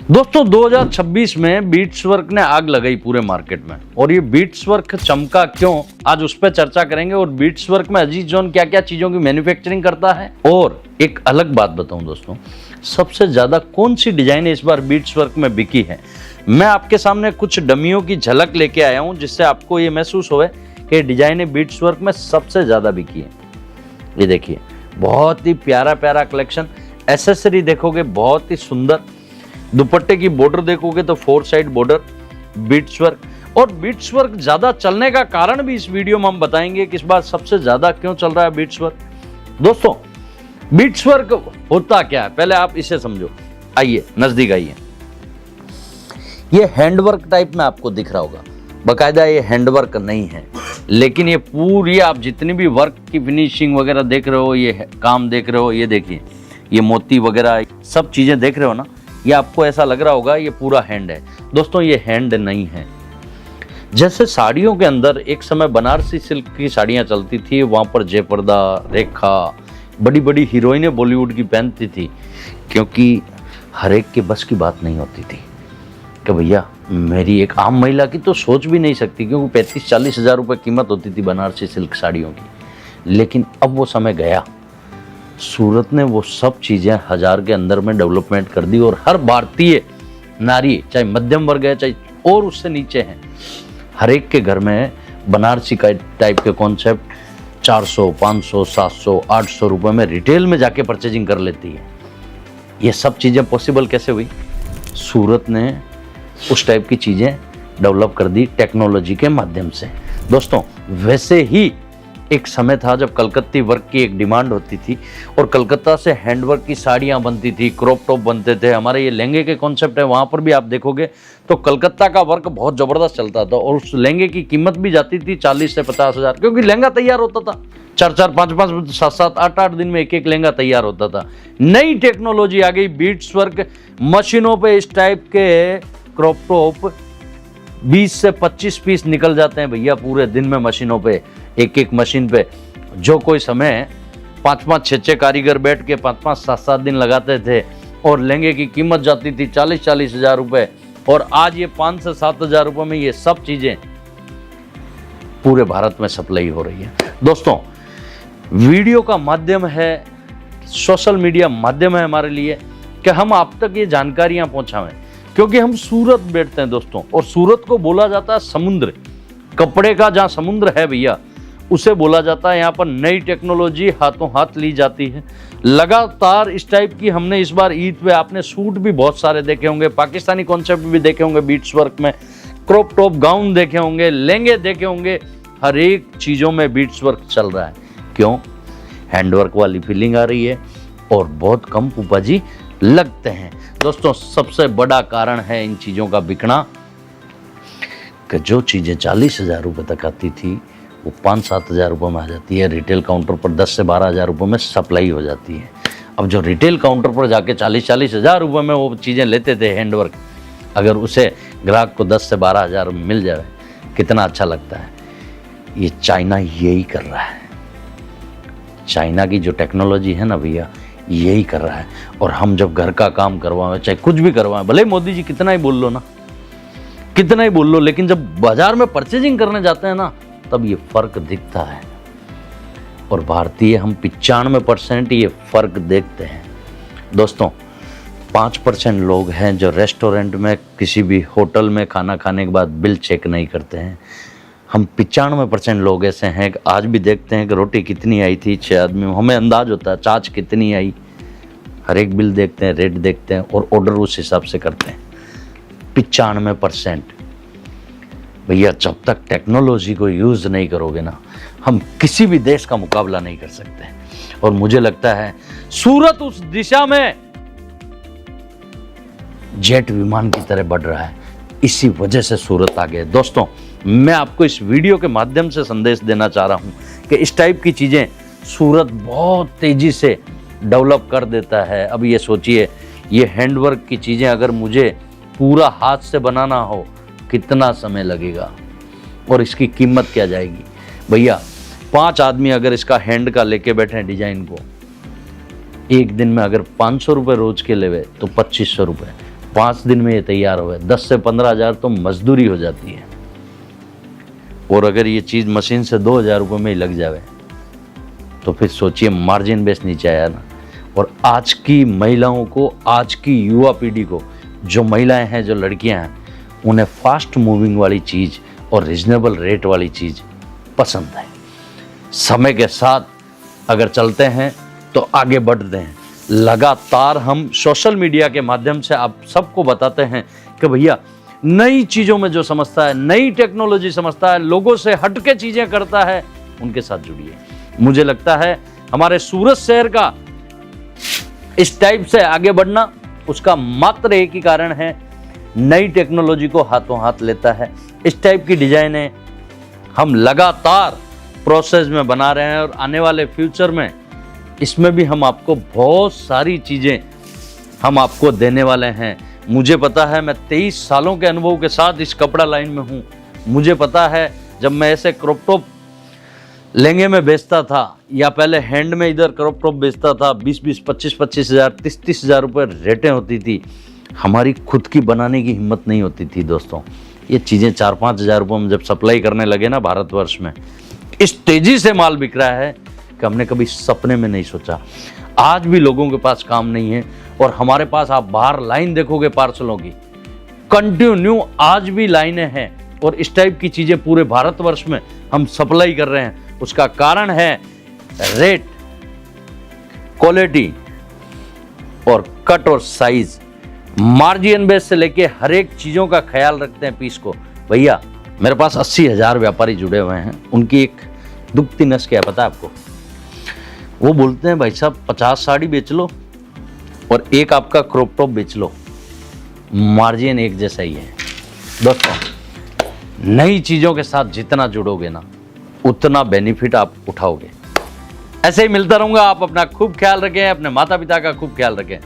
दोस्तों 2026 में beats work ने आग लगाई पूरे मार्केट में, और ये बीट्स वर्क चमका क्यों, आज उस पर चर्चा करेंगे। और बीट्स वर्क में अजीज जॉन क्या क्या चीजों की मैन्युफैक्चरिंग करता है। और एक अलग बात बताऊं दोस्तों, सबसे ज्यादा कौन सी डिजाइन इस बार बीट्स वर्क में बिकी है। मैं आपके सामने कुछ डमियों की झलक लेके आया हूं, जिससे आपको ये महसूस होए कि डिजाइनें बीट्स वर्क में सबसे ज्यादा बिकी है। ये देखिए, बहुत ही प्यारा प्यारा कलेक्शन। एसेसरी देखोगे बहुत ही सुंदर, दुपट्टे की बॉर्डर देखोगे तो 4 साइड बॉर्डर, बीट्स वर्क। और बीट्स वर्क ज्यादा चलने का कारण भी इस वीडियो में हम बताएंगे कि इस बार सबसे ज्यादा क्यों चल रहा है बीट्स वर्क। दोस्तों बीट्स वर्क होता क्या है, पहले आप इसे समझो। आइए नजदीक आइए। ये हैंडवर्क टाइप में आपको दिख रहा होगा, बाकायदा ये हैंडवर्क नहीं है, लेकिन ये पूरी आप जितनी भी वर्क की फिनिशिंग वगैरह देख रहे हो, ये काम देख रहे हो, ये देखिए ये मोती वगैरह सब चीजें देख रहे हो ना, ये आपको ऐसा लग रहा होगा ये पूरा हैंड है। दोस्तों ये हैंड नहीं है। जैसे साड़ियों के अंदर एक समय बनारसी सिल्क की साड़ियां चलती थी, वहां पर जयपर्दा, रेखा, बड़ी बड़ी हीरोइनें बॉलीवुड की पहनती थी, क्योंकि हर एक के बस की बात नहीं होती थी कि भैया मेरी एक आम महिला की तो सोच भी नहीं सकती, क्योंकि 35-40 हज़ार रुपये कीमत होती थी बनारसी सिल्क साड़ियों की। लेकिन अब वो समय गया, सूरत ने वो सब चीज़ें 1000 के अंदर में डेवलपमेंट कर दी, और हर भारतीय नारी, चाहे मध्यम वर्ग है चाहे और उससे नीचे हैं, हर एक के घर में बनारसी का टाइप के कॉन्सेप्ट 400, 500, 700, 800 रुपये में रिटेल में जाके परचेजिंग कर लेती है। ये सब चीज़ें पॉसिबल कैसे हुई? सूरत ने उस टाइप की चीज़ें डेवलप कर दी टेक्नोलॉजी के माध्यम से। दोस्तों वैसे ही एक समय था जब कलकत्ती वर्क की एक डिमांड होती थी, और कलकत्ता से हैंडवर्क की साड़ियाँ बनती थी, क्रॉप टॉप बनते थे। हमारे ये लहंगे के कॉन्सेप्ट है, वहाँ पर भी आप देखोगे तो कलकत्ता का वर्क बहुत ज़बरदस्त चलता था, और उस लहंगे की कीमत भी जाती थी 40 से 50 हज़ार, क्योंकि लहंगा तैयार होता था 4-4, 5-5, 7-7, 8-8 दिन में एक लहंगा तैयार होता था। नई टेक्नोलॉजी आ गई, बीट्स वर्क मशीनों पर इस टाइप के क्रॉप टॉप 20 से 25 पीस निकल जाते हैं भैया पूरे दिन में मशीनों पे, एक मशीन पे। जो कोई समय 5-5, 6-6 कारीगर बैठ के 5-5, 7-7 दिन लगाते थे, और लहंगे की कीमत जाती थी 40-40 हज़ार रुपये, और आज ये 5 से 7 हज़ार रुपये में ये सब चीज़ें पूरे भारत में सप्लाई हो रही है। दोस्तों वीडियो का माध्यम है, सोशल मीडिया माध्यम है हमारे लिए कि हम आप तक ये जानकारियाँ पहुँचाएं, क्योंकि हम सूरत बैठते हैं दोस्तों, और सूरत को बोला जाता है समुद्र, कपड़े का जहाँ समुद्र है भैया उसे बोला जाता है। यहाँ पर नई टेक्नोलॉजी हाथों हाथ ली जाती है लगातार। इस टाइप की हमने इस बार ईद पे आपने सूट भी बहुत सारे देखे होंगे, पाकिस्तानी कॉन्सेप्ट भी देखे होंगे बीट्स वर्क में, क्रॉप टॉप गाउन देखे होंगे, लहंगे देखे होंगे, हर एक चीज़ों में बीट्स वर्क चल रहा है। क्यों? हैंडवर्क वाली फीलिंग आ रही है, और बहुत कम फूफा जी लगते हैं। दोस्तों सबसे बड़ा कारण है इन चीज़ों का बिकना, कि जो चीज़ें 40 हज़ार रुपये तक आती थी वो 5-7 हज़ार रुपये में आ जाती है, रिटेल काउंटर पर 10 से 12 हज़ार रुपये में सप्लाई हो जाती है। अब जो रिटेल काउंटर पर जाके 40-40 हज़ार रुपये में वो चीज़ें लेते थे हैंडवर्क, अगर उसे ग्राहक को 10 से 12 हज़ार में मिल जाए, कितना अच्छा लगता है। ये चाइना यही कर रहा है, चाइना की जो टेक्नोलॉजी है ना भैया, यही कर रहा है। और हम जब घर का काम करवाएं, चाहे कुछ भी करवाएं, भले मोदी जी कितना ही बोल लो ना, कितना ही बोल लो, लेकिन जब बाजार में परचेजिंग करने जाते हैं ना, तब ये फर्क दिखता है। और भारतीय हम 95% ये फर्क देखते हैं। दोस्तों 5% लोग हैं जो रेस्टोरेंट में, किसी भी होटल में खाना खाने के बाद बिल चेक नहीं करते हैं। हम 95% लोग ऐसे हैं कि आज भी देखते हैं कि रोटी कितनी आई थी 6 आदमी, हमें अंदाज होता है छाछ कितनी आई, हर एक बिल देखते हैं, रेट देखते हैं, और ऑर्डर उस हिसाब से करते हैं। 95%। भैया जब तक टेक्नोलॉजी को यूज़ नहीं करोगे ना, हम किसी भी देश का मुकाबला नहीं कर सकते। और मुझे लगता है सूरत उस दिशा में जेट विमान की तरह बढ़ रहा है, इसी वजह से सूरत आ गए। दोस्तों मैं आपको इस वीडियो के माध्यम से संदेश देना चाह रहा हूं कि इस टाइप की चीज़ें सूरत बहुत तेज़ी से डेवलप कर देता है। अब ये सोचिए, ये हैंडवर्क की चीज़ें अगर मुझे पूरा हाथ से बनाना हो कितना समय लगेगा, और इसकी कीमत क्या जाएगी भैया। 5 आदमी अगर इसका हैंड का लेके बैठे हैं डिजाइन को, एक दिन में अगर 500 रुपये रोज के लेवे तो 2500 रुपये, 5 दिन में ये तैयार हुए, 10 से 15 हज़ार तो मजदूरी हो जाती है। और अगर ये चीज़ मशीन से 2,000 रुपये में ही लग जावे तो फिर सोचिए मार्जिन बेस नीचे आया ना। और आज की महिलाओं को, आज की युवा पीढ़ी को, जो महिलाएं हैं, जो लड़कियां हैं, उन्हें फास्ट मूविंग वाली चीज़ और रिजनेबल रेट वाली चीज़ पसंद है। समय के साथ अगर चलते हैं तो आगे बढ़ते हैं। लगातार हम सोशल मीडिया के माध्यम से आप सबको बताते हैं कि भैया नई चीज़ों में जो समझता है, नई टेक्नोलॉजी समझता है, लोगों से हटके चीज़ें करता है, उनके साथ जुड़िए। मुझे लगता है हमारे सूरत शहर का इस टाइप से आगे बढ़ना, उसका मात्र एक ही कारण है, नई टेक्नोलॉजी को हाथों हाथ लेता है। इस टाइप की डिजाइनें हम लगातार प्रोसेस में बना रहे हैं और आने वाले फ्यूचर में इसमें भी हम आपको बहुत सारी चीज़ें हम आपको देने वाले हैं। मुझे पता है, मैं 23 सालों के अनुभव के साथ इस कपड़ा लाइन में हूँ। मुझे पता है जब मैं ऐसे क्रॉप टॉप लहंगे में बेचता था या पहले हैंड में इधर क्रॉप टॉप बेचता था, 20-20, 25-25 हज़ार, 30-30 हज़ार रुपये रेटें होती थी। हमारी खुद की बनाने की हिम्मत नहीं होती थी दोस्तों। ये चीज़ें 4-5 हज़ार रुपये में जब सप्लाई करने लगे ना भारतवर्ष में, इस तेज़ी से माल बिक रहा है कि हमने कभी सपने में नहीं सोचा। आज भी लोगों के पास काम नहीं है और हमारे पास आप बाहर लाइन देखोगे पार्सलों की, कंटिन्यू आज भी लाइनें हैं और इस टाइप की चीज़ें पूरे भारतवर्ष में हम सप्लाई कर रहे हैं। उसका कारण है रेट, क्वालिटी और कट और साइज। मार्जिन बेस से लेके हर एक चीज़ों का ख्याल रखते हैं पीस को। भैया मेरे पास 80,000 व्यापारी जुड़े हुए हैं। उनकी एक दुखती नस क्या है पता है आपको? वो बोलते हैं भाई साहब 50 साड़ी बेच लो और एक आपका क्रॉप टॉप बेच लो, मार्जिन एक जैसा ही है। दोस्तों, नई चीज़ों के साथ जितना जुड़ोगे ना, उतना बेनिफिट आप उठाओगे। ऐसे ही मिलता रहूंगा। आप अपना खूब ख्याल रखें, अपने माता पिता का खूब ख्याल रखें।